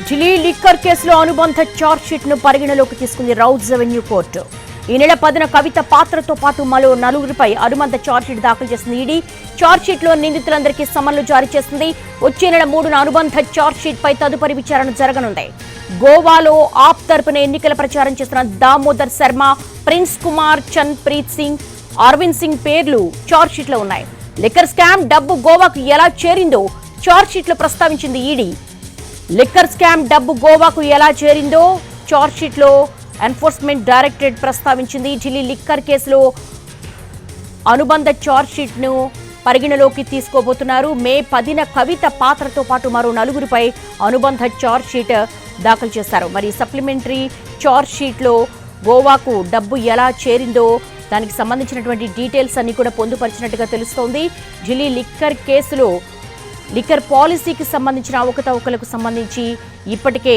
Delhi liquor కేసులో అనుబంధ chargesheet ను పరిగణలోకి తీసుకుంది రౌజ్ రెవెన్యూ కోర్టు. ఈ నెల 10న కవిత పాత్రతో పాటు మరో నలుగురిపై అనుబంధ ఛార్జ్షీట్ దాఖలు చేసింది ఈడీ. ఛార్జ్షీట్ లో నిందితులందరికీ సమన్లు జారీ చేసింది. వచ్చే నెల 3న అనుబంధ ఛార్జ్షీట్ పై తదుపరి విచారణ జరగనుంది. గోవాలో ఆప్ తరపున ఎన్నికల ప్రచారం చేస్తున్న దామోదర్ శర్మ, ప్రిన్స్ కుమార్, చన్ప్రీత్ సింగ్, అరవింద్ సింగ్ పేర్లు ఛార్జ్షీట్ లో ఉన్నాయి. లిక్కర్ స్కామ్ డబ్బు గోవాకు ఎలా చేరిందో ఛార్జ్షీట్ లో ప్రస్తావించింది ఈడీ. లిక్కర్ స్కామ్ డబ్బు గోవాకు ఎలా చేరిందో ఛార్జ్షీట్ లో ఎన్ఫోర్స్మెంట్ డైరెక్టరేట్ ప్రస్తావించింది. ఢిల్లీ లిక్కర్ కేసులో అనుబంధ ఛార్జ్షీట్ ను పరిగణలోకి తీసుకోబోతున్నారు. మే 10న కవిత పాత్రతో పాటు మరో నలుగురిపై అనుబంధ ఛార్జ్షీట్ దాఖలు చేశారు. మరి సప్లిమెంటరీ ఛార్జ్షీట్ లో గోవాకు డబ్బు ఎలా చేరిందో దానికి సంబంధించినటువంటి డీటెయిల్స్ అన్ని కూడా పొందుపరిచినట్టుగా తెలుస్తోంది. ఢిల్లీ లిక్కర్ కేసులో లిక్కర్ పాలసీకి సంబంధించిన అవకతవకలకు సంబంధించి ఇప్పటికే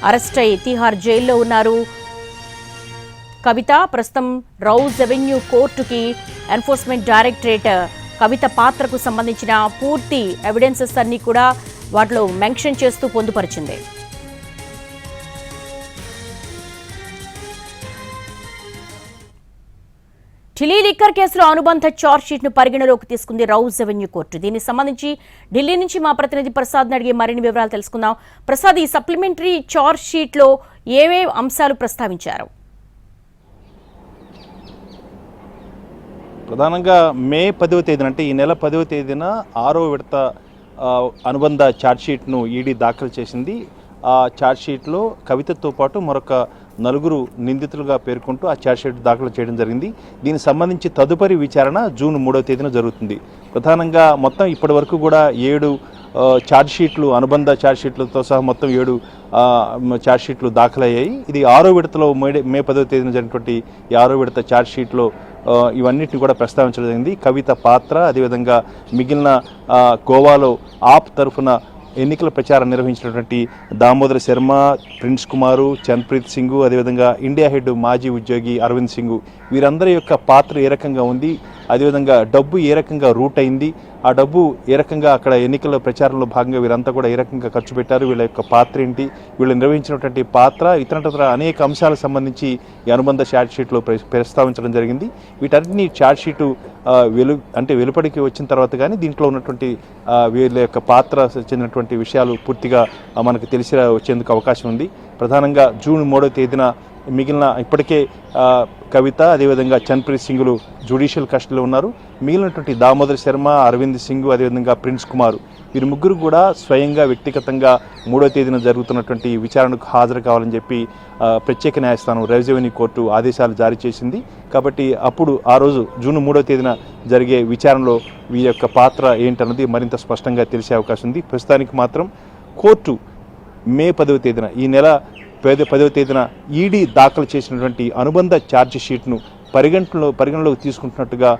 అరెస్ట్ అయి తిహార్ జైల్లో ఉన్నారు కవిత. ప్రస్తుతం రౌజ్ రెవెన్యూ కోర్టుకి ఎన్ఫోర్స్మెంట్ డైరెక్టరేట్ కవిత పాత్రకు సంబంధించిన పూర్తి ఎవిడెన్సెస్ అన్ని కూడా వాటిలో మెన్షన్ చేస్తూ పొందుపరిచింది. ఢిల్లీ లిక్కర్ కేసులో అనుబంధ ఛార్జ్షీట్ ను పరిగణలోకి తీసుకుంది రౌజ్ రెవెన్యూ కోర్టు. దీనికి సంబంధించి ఢిల్లీ నుంచి మా ప్రతినిధి ప్రసాద్ అడిగే మరిన్ని వివరాలు తెలుసుకుందాం. ప్రసాద్, ఈ సప్లిమెంటరీ ఛార్జ్షీట్ లో ఏవే అంశాలు ప్రస్తావించారు? ప్రధానంగా మే 10వ తేదీన అంటే ఈ నెల 10వ తేదీన 6వ విడత అనుబంధ ఛార్జ్షీట్ను ఈడీ దాఖలు చేసింది. ఆ ఛార్జ్షీట్లో కవితతో పాటు మరొక నలుగురు నిందితులుగా పేర్కొంటూ ఆ ఛార్జ్షీట్ దాఖలు చేయడం జరిగింది. దీనికి సంబంధించి తదుపరి విచారణ జూన్ 3వ తేదీన జరుగుతుంది. ప్రధానంగా మొత్తం ఇప్పటి వరకు కూడా 7 ఛార్జ్షీట్లు, అనుబంధ ఛార్జ్షీట్లతో సహా మొత్తం 7 ఛార్జ్షీట్లు దాఖలయ్యాయి. ఇది 6వ విడతలో మే 10వ తేదీన జరిగినటువంటి ఈ 6వ విడత ఛార్జ్షీట్లో ఇవన్నిటిని కూడా ప్రస్తావించడం జరిగింది. కవిత పాత్ర, అదేవిధంగా మిగిలిన గోవాలో ఆప్ తరఫున ఎన్నికల ప్రచారం నిర్వహించినటువంటి దామోదర్ శర్మ, ప్రిన్స్ కుమారు, చన్ప్రీత్ సింగ్, అదేవిధంగా ఇండియా హెడ్ మాజీ ఉద్యోగి అరవింద్ సింగ్, వీరందరి యొక్క పాత్ర ఏ రకంగా ఉంది, అదేవిధంగా డబ్బు ఏ రకంగా రూట్ అయింది, ఆ డబ్బు ఏ రకంగా అక్కడ ఎన్నికల ప్రచారంలో భాగంగా వీరంతా కూడా ఏ రకంగా ఖర్చు పెట్టారు, వీళ్ళ యొక్క పాత్ర ఏంటి, వీళ్ళు నిర్వహించినటువంటి పాత్ర, ఇతర అనేక అంశాలకు సంబంధించి ఈ అనుబంధ ఛార్జ్షీట్లో ప్రస్తావించడం జరిగింది. వీటన్నిటిని ఛార్జ్షీటు వెలుపడికి వచ్చిన తర్వాత కానీ దీంట్లో ఉన్నటువంటి వీళ్ళ యొక్క పాత్ర చెందినటువంటి విషయాలు పూర్తిగా మనకు తెలిసి వచ్చేందుకు అవకాశం ఉంది. ప్రధానంగా జూన్ 3వ తేదీన మిగిలిన ఇప్పటికే కవిత, అదేవిధంగా చన్ప్రీత్ సింగ్లు జ్యుడిషియల్ కస్టడీలో ఉన్నారు. మిగిలినటువంటి దామోదర్ శర్మ, అరవింద్ సింగ్, అదేవిధంగా ప్రిన్స్ కుమార్, వీరు ముగ్గురు కూడా స్వయంగా వ్యక్తిగతంగా 3వ తేదీన జరుగుతున్నటువంటి విచారణకు హాజరు కావాలని చెప్పి ప్రత్యేక న్యాయస్థానం రౌజ్ రెవెన్యూ కోర్టు ఆదేశాలు జారీ చేసింది. కాబట్టి అప్పుడు ఆ రోజు జూన్ 3వ తేదీన జరిగే విచారణలో వీరి యొక్క పాత్ర ఏంటన్నది మరింత స్పష్టంగా తెలిసే అవకాశం ఉంది. ప్రస్తుతానికి మాత్రం కోర్టు మే 10వ తేదీన ఈ నెల 10వ తేదీన ఈడీ దాఖలు చేసినటువంటి అనుబంధ ఛార్జ్షీట్ను పరిగణలోకి తీసుకుంటున్నట్టుగా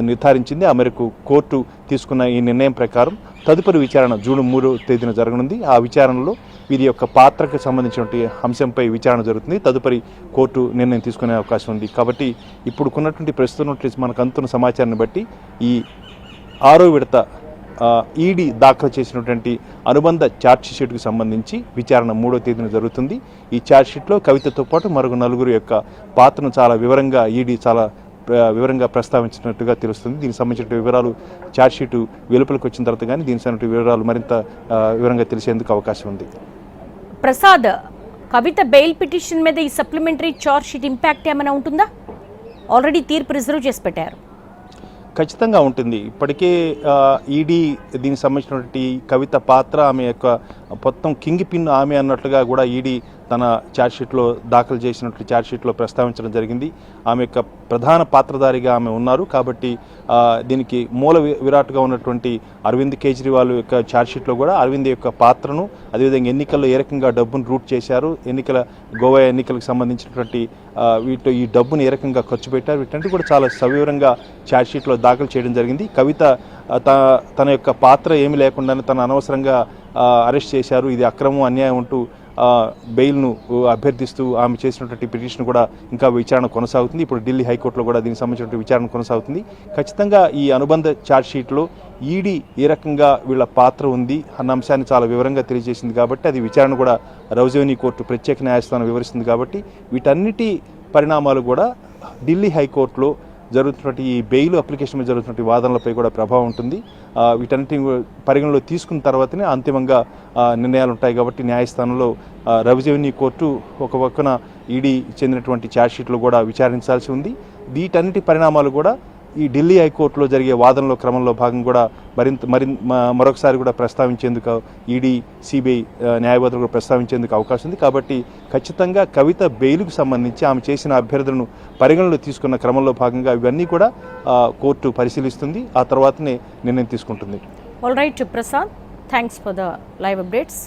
నిర్ధారించింది. ఆ మేరకు కోర్టు తీసుకున్న ఈ నిర్ణయం ప్రకారం తదుపరి విచారణ జూన్ 3వ తేదీన జరగనుంది. ఆ విచారణలో వీరి యొక్క పాత్రకు సంబంధించినటువంటి అంశంపై విచారణ జరుగుతుంది. తదుపరి కోర్టు నిర్ణయం తీసుకునే అవకాశం ఉంది. కాబట్టి ఇప్పుడు ఉన్నటువంటి ప్రస్తుతం మనకు అందుతున్న సమాచారాన్ని బట్టి ఈ 6వ విడత ఈడీ దాఖలు చేసినటువంటి అనుబంధ ఛార్జ్షీట్కు సంబంధించి విచారణ 3వ తేదీన జరుగుతుంది. ఈ ఛార్జ్షీట్లో కవితతో పాటు మరొక నలుగురు యొక్క పాత్రను చాలా వివరంగా ఈడీ ప్రస్తావించినట్టుగా తెలుస్తుంది. దీనికి సంబంధించిన వివరాలు ఛార్జ్షీటు వెలుపలికి వచ్చిన తర్వాత కానీ దీనికి సంబంధించిన వివరాలు మరింత వివరంగా తెలిసేందుకు అవకాశం ఉంది. ప్రసాద్, కవిత బెయిల్ పిటిషన్ మీద ఈ సప్లిమెంటరీ ఛార్జ్షీట్ ఇంపాక్ట్ ఏమైనా ఉంటుందా? ఆల్రెడీ తీర్పు రిజర్వ్ చేసి పెట్టారు. ఖచ్చితంగా ఉంటుంది. ఇప్పటికే ఈడీ దీనికి సంబంధించినటువంటి కవిత పాత్ర, ఆమె యొక్క మొత్తం కింగ్ పిన్ ఆమె అన్నట్లుగా కూడా ఈడీ తన ఛార్జ్షీట్లో దాఖలు చేసినటువంటి ఛార్జ్షీట్లో ప్రస్తావించడం జరిగింది. ఆమె యొక్క ప్రధాన పాత్రధారిగా ఆమె ఉన్నారు. కాబట్టి దీనికి మూల విరాట్గా ఉన్నటువంటి అరవింద్ కేజ్రీవాల్ యొక్క ఛార్జ్షీట్లో కూడా అరవింద్ యొక్క పాత్రను, అదేవిధంగా ఎన్నికల్లో ఏ రకంగా డబ్బును రూట్ చేశారు, గోవా ఎన్నికలకు సంబంధించినటువంటి ఈ డబ్బును ఏ రకంగా ఖర్చు పెట్టారు, వీటంటే కూడా చాలా సవివరంగా ఛార్జ్షీట్లో దాఖలు చేయడం జరిగింది. కవిత తన యొక్క పాత్ర ఏమి లేకుండానే తన అనవసరంగా అరెస్ట్ చేశారు, ఇది అక్రమం, అన్యాయం అంటూ బెయిల్ను అభ్యర్థిస్తూ ఆమె చేసినటువంటి పిటిషన్ కూడా ఇంకా విచారణ కొనసాగుతుంది. ఇప్పుడు ఢిల్లీ హైకోర్టులో కూడా దీనికి సంబంధించిన విచారణ కొనసాగుతుంది. ఖచ్చితంగా ఈ అనుబంధ ఛార్జ్షీట్లో ఈడీ ఏ రకంగా వీళ్ళ పాత్ర ఉంది అన్న అంశాన్ని చాలా వివరంగా తెలియజేసింది కాబట్టి అది విచారణ కూడా రౌజవెన్యూ కోర్టు ప్రత్యేక న్యాయస్థానం వివరిస్తుంది కాబట్టి వీటన్నిటి పరిణామాలు కూడా ఢిల్లీ హైకోర్టులో జరుగుతున్నటువంటి ఈ బెయిల్ అప్లికేషన్ మీద జరుగుతున్నటువంటి వాదనలపై కూడా ప్రభావం ఉంటుంది. వీటన్నిటి పరిగణలో తీసుకున్న తర్వాతనే అంతిమంగా నిర్ణయాలు ఉంటాయి కాబట్టి న్యాయస్థానంలో రెవెన్యూ కోర్టు ఒక పక్కన ఈడీ చెందినటువంటి ఛార్జ్షీట్లు కూడా విచారించాల్సి ఉంది. వీటన్నిటి పరిణామాలు కూడా ఈ ఢిల్లీ హైకోర్టులో జరిగే వాదనలో క్రమంలో భాగం కూడా మరొకసారి కూడా ప్రస్తావించేందుకు ఈడీ సిబిఐ న్యాయవాదులు కూడా ప్రస్తావించేందుకు అవకాశం ఉంది. కాబట్టి ఖచ్చితంగా కవిత బెయిల్కు సంబంధించి ఆమె చేసిన అభ్యర్థులను పరిగణలో తీసుకున్న క్రమంలో భాగంగా ఇవన్నీ కూడా కోర్టు పరిశీలిస్తుంది. ఆ తర్వాతనే నిర్ణయం తీసుకుంటుంది. All right Prasad, thanks for the live updates.